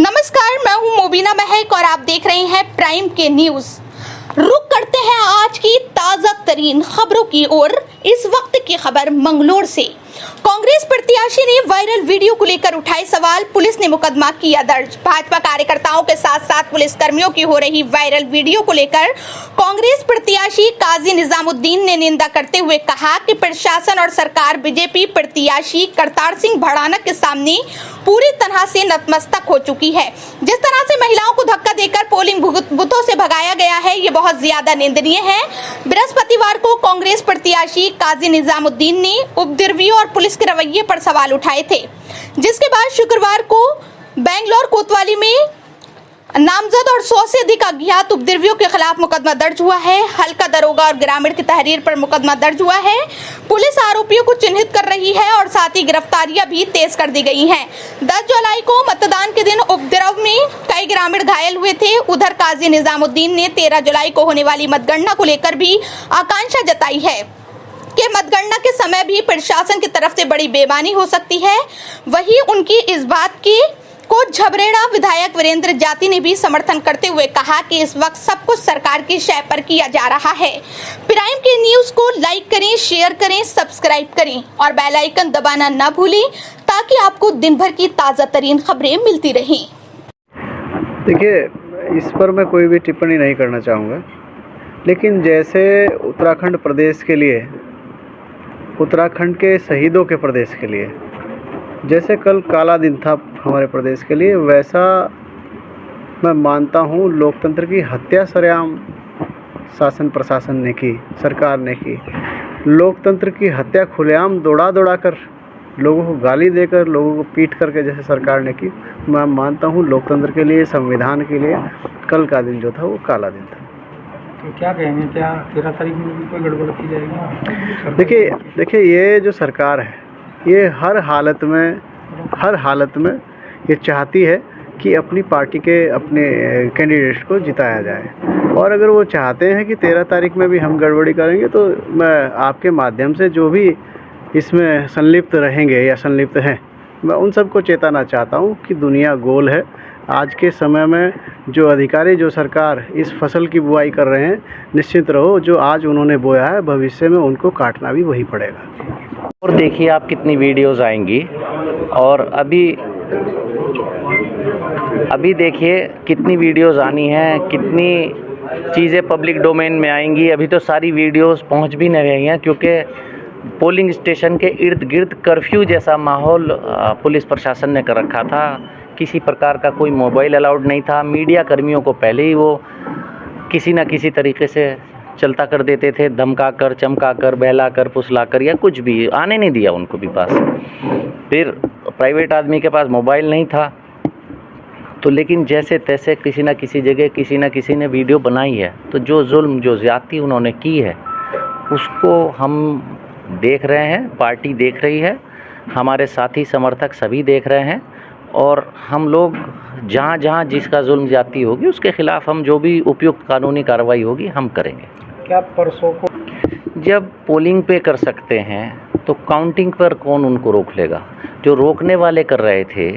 नमस्कार, मैं हूं मोबिना महक और आप देख रहे हैं प्राइम के न्यूज। रुक करते हैं आज की ताजा तरीन खबरों की ओर। इस वक्त की खबर मंगलोर से। कांग्रेस प्रत्याशी ने वायरल वीडियो को लेकर उठाए सवाल, पुलिस ने मुकदमा किया दर्ज। भाजपा कार्यकर्ताओं के साथ साथ पुलिस कर्मियों की हो रही वायरल वीडियो को लेकर कांग्रेस प्रत्याशी काजी निजामुद्दीन ने निंदा करते हुए कहा कि प्रशासन और सरकार बीजेपी प्रत्याशी करतार सिंह भड़ाना के सामने पूरी तरह से नतमस्तक हो चुकी है। जिस तरह से महिलाओं को धक्का देकर पोलिंग बूथों से भगाया गया है, ये बहुत ज्यादा निंदनीय है। बृहस्पतिवार को कांग्रेस प्रत्याशी काजी निजामुद्दीन ने उपद्रवियों और पुलिस के रवैये पर सवाल उठाए थे, जिसके बाद शुक्रवार को बेंगलोर कोतवाली में नामजद और 100 से अधिक अज्ञात उपद्रवियों के खिलाफ मुकदमा दर्ज हुआ है। हल्का दरोगा और ग्रामीण की तहरीर पर मुकदमा दर्ज हुआ है। पुलिस आरोपियों को चिन्हित कर रही है और साथ ही गिरफ्तारियां भी तेज कर दी गई हैं। 10 जुलाई को मतदान के दिन उपद्रव में कई ग्रामीण घायल हुए थे। उधर काजी निजामुद्दीन ने 13 जुलाई को होने वाली मतगणना को लेकर भी आकांक्षा जताई है कि मतगणना के समय भी प्रशासन की तरफ से बड़ी बेईमानी हो सकती है। वहीं उनकी इस बात की को झबरेड़ा विधायक वीरेंद्र जाति ने भी समर्थन करते हुए कहा कि इस वक्त सब कुछ सरकार की शय पर किया जा रहा है। प्राइम के न्यूज को लाइक करें, शेयर करें, सब्सक्राइब करें और बेल आइकन दबाना ना भूलें ताकि आपको दिन भर की ताजा तरीन खबरें मिलती रहें। देखिए, इस पर मैं कोई भी टिप्पणी नहीं करना चाहूँगा, लेकिन जैसे उत्तराखंड प्रदेश के लिए, उत्तराखंड के शहीदों के प्रदेश के लिए जैसे कल काला दिन था हमारे प्रदेश के लिए, वैसा मैं मानता हूँ लोकतंत्र की हत्या सरेआम शासन प्रशासन ने की, सरकार ने की। लोकतंत्र की हत्या खुलेआम दौड़ा कर, लोगों को गाली देकर, लोगों को पीट करके जैसे सरकार ने की, मैं मानता हूँ लोकतंत्र के लिए, संविधान के लिए कल का दिन जो था वो काला दिन था। तो क्या कहेंगे, क्या 13 तारीख में भी कोई गड़बड़ की जाएगी? देखिए ये जो सरकार है, ये हर हालत में ये चाहती है कि अपनी पार्टी के अपने कैंडिडेट को जिताया जाए। और अगर वो चाहते हैं कि 13 तारीख में भी हम गड़बड़ी करेंगे, तो मैं आपके माध्यम से जो भी इसमें संलिप्त रहेंगे या संलिप्त हैं, मैं उन सबको चेताना चाहता हूँ कि दुनिया गोल है। आज के समय में जो अधिकारी, जो सरकार इस फसल की बुआई कर रहे हैं, निश्चित रहो जो आज उन्होंने बोया है भविष्य में उनको काटना भी वही पड़ेगा। और देखिए आप कितनी वीडियोस आएंगी, और अभी देखिए कितनी वीडियोस आनी हैं, कितनी चीज़ें पब्लिक डोमेन में आएंगी। अभी तो सारी वीडियोस पहुंच भी नहीं रही हैं, क्योंकि पोलिंग स्टेशन के इर्द गिर्द कर्फ्यू जैसा माहौल पुलिस प्रशासन ने कर रखा था। किसी प्रकार का कोई मोबाइल अलाउड नहीं था। मीडिया कर्मियों को पहले ही वो किसी न किसी तरीके से चलता कर देते थे, धमका कर, चमका कर, बहला कर, फुसला कर, या कुछ भी आने नहीं दिया उनको भी पास। फिर प्राइवेट आदमी के पास मोबाइल नहीं था, तो लेकिन जैसे तैसे किसी न किसी जगह किसी न किसी ने वीडियो बनाई है। तो जो जुल्म, जो ज़्यादती उन्होंने की है, उसको हम देख रहे हैं, पार्टी देख रही है, हमारे साथी समर्थक सभी देख रहे हैं। और हम लोग जहाँ जहाँ जिसका जुल्म ज़्यादती होगी उसके ख़िलाफ़ हम जो भी उपयुक्त कानूनी कार्रवाई होगी हम करेंगे। क्या परसों को जब पोलिंग पे कर सकते हैं तो काउंटिंग पर कौन उनको रोक लेगा? जो रोकने वाले कर रहे थे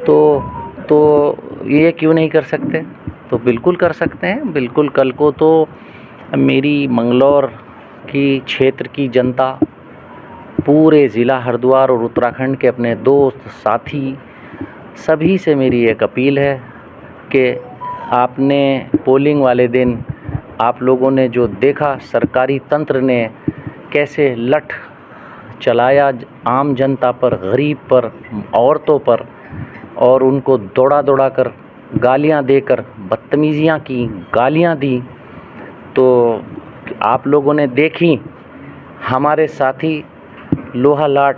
तो ये क्यों नहीं कर सकते? तो बिल्कुल कर सकते हैं, बिल्कुल। कल को तो मेरी मंगलौर की क्षेत्र की जनता, पूरे ज़िला हरिद्वार और उत्तराखंड के अपने दोस्त साथी सभी से मेरी एक अपील है कि आपने पोलिंग वाले दिन आप लोगों ने जो देखा, सरकारी तंत्र ने कैसे लठ चलाया आम जनता पर, गरीब पर, औरतों पर, और उनको दौड़ा कर गालियां देकर बदतमीज़ियां की, गालियां दी, तो आप लोगों ने देखी। हमारे साथी लोहा लाट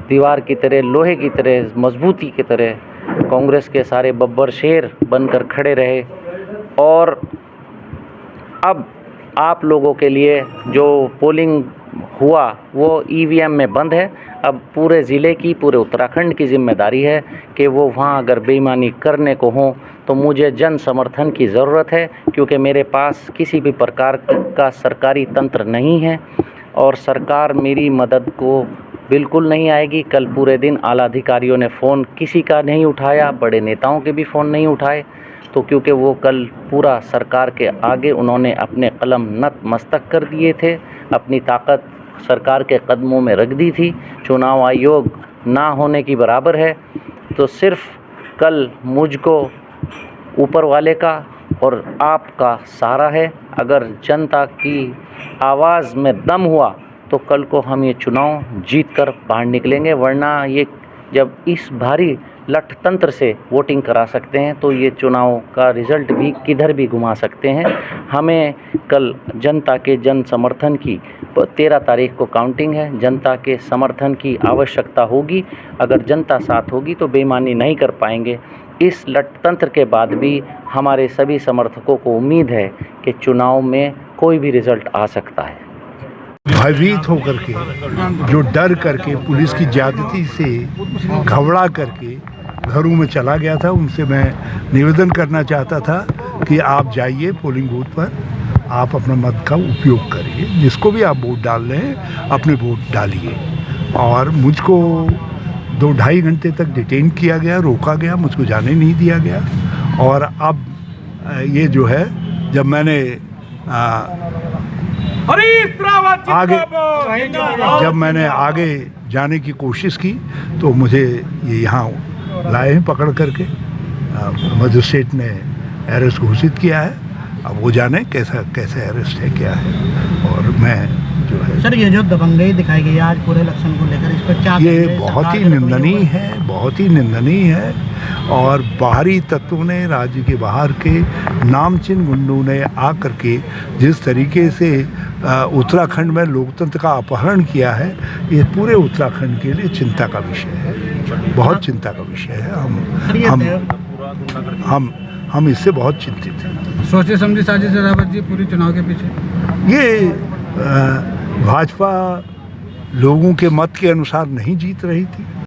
दीवार की तरह, लोहे की तरह, मजबूती की तरह कांग्रेस के सारे बब्बर शेर बनकर खड़े रहे। और अब आप लोगों के लिए जो पोलिंग हुआ वो ईवीएम में बंद है। अब पूरे ज़िले की, पूरे उत्तराखंड की जिम्मेदारी है कि वो वहाँ अगर बेईमानी करने को हो तो मुझे जन समर्थन की ज़रूरत है, क्योंकि मेरे पास किसी भी प्रकार का सरकारी तंत्र नहीं है और सरकार मेरी मदद को बिल्कुल नहीं आएगी। कल पूरे दिन आला अधिकारियों ने फ़ोन किसी का नहीं उठाया, बड़े नेताओं के भी फ़ोन नहीं उठाए, तो क्योंकि वो कल पूरा सरकार के आगे उन्होंने अपने कलम नतमस्तक कर दिए थे, अपनी ताकत सरकार के कदमों में रख दी थी। चुनाव आयोग ना होने की बराबर है। तो सिर्फ कल मुझको ऊपर वाले का और आपका सहारा है। अगर जनता की आवाज़ में दम हुआ तो कल को हम ये चुनाव जीत कर बाहर निकलेंगे, वरना ये जब इस भारी लठतंत्र से वोटिंग करा सकते हैं तो ये चुनाव का रिज़ल्ट भी किधर भी घुमा सकते हैं। हमें कल जनता के जन समर्थन की 13 तारीख को काउंटिंग है। जनता के समर्थन की आवश्यकता होगी। अगर जनता साथ होगी तो बेईमानी नहीं कर पाएंगे। इस लठतंत्र के बाद भी हमारे सभी समर्थकों को उम्मीद है कि चुनाव में कोई भी रिज़ल्ट आ सकता है। भयभीत होकर के, जो डर करके, पुलिस की ज्यादती से घबरा करके घरों में चला गया था, उनसे मैं निवेदन करना चाहता था कि आप जाइए पोलिंग बूथ पर, आप अपना मत का उपयोग करिए, जिसको भी आप वोट डाल रहे हैं अपने वोट डालिए। और मुझको 2-2.5 घंटे तक डिटेन किया गया, रोका गया, मुझको जाने नहीं दिया गया। और अब ये जो है, जब मैंने आगे जाने की कोशिश की तो मुझे ये यहाँ लाए हैं पकड़ करके। मजिस्ट्रेट ने अरेस्ट घोषित किया है। अब वो जाने कैसे अरेस्ट है, क्या है। और मैं जो है सर, ये जो दबंगई दिखाई गई आज पूरे इलेक्शन को लेकर, इस पर क्या ये बहुत ही निंदनीय है, बहुत ही निंदनीय है। और बाहरी तत्वों ने, राज्य के बाहर के नामचीन गुंडों ने आकर के जिस तरीके से उत्तराखंड में लोकतंत्र का अपहरण किया है, ये पूरे उत्तराखंड के लिए चिंता का विषय है, बहुत चिंता का विषय है। हम इससे बहुत चिंतित हैं। सोचे समझी साजिश है रावत जी पूरी चुनाव के पीछे? ये भाजपा लोगों के मत के अनुसार नहीं जीत रही थी।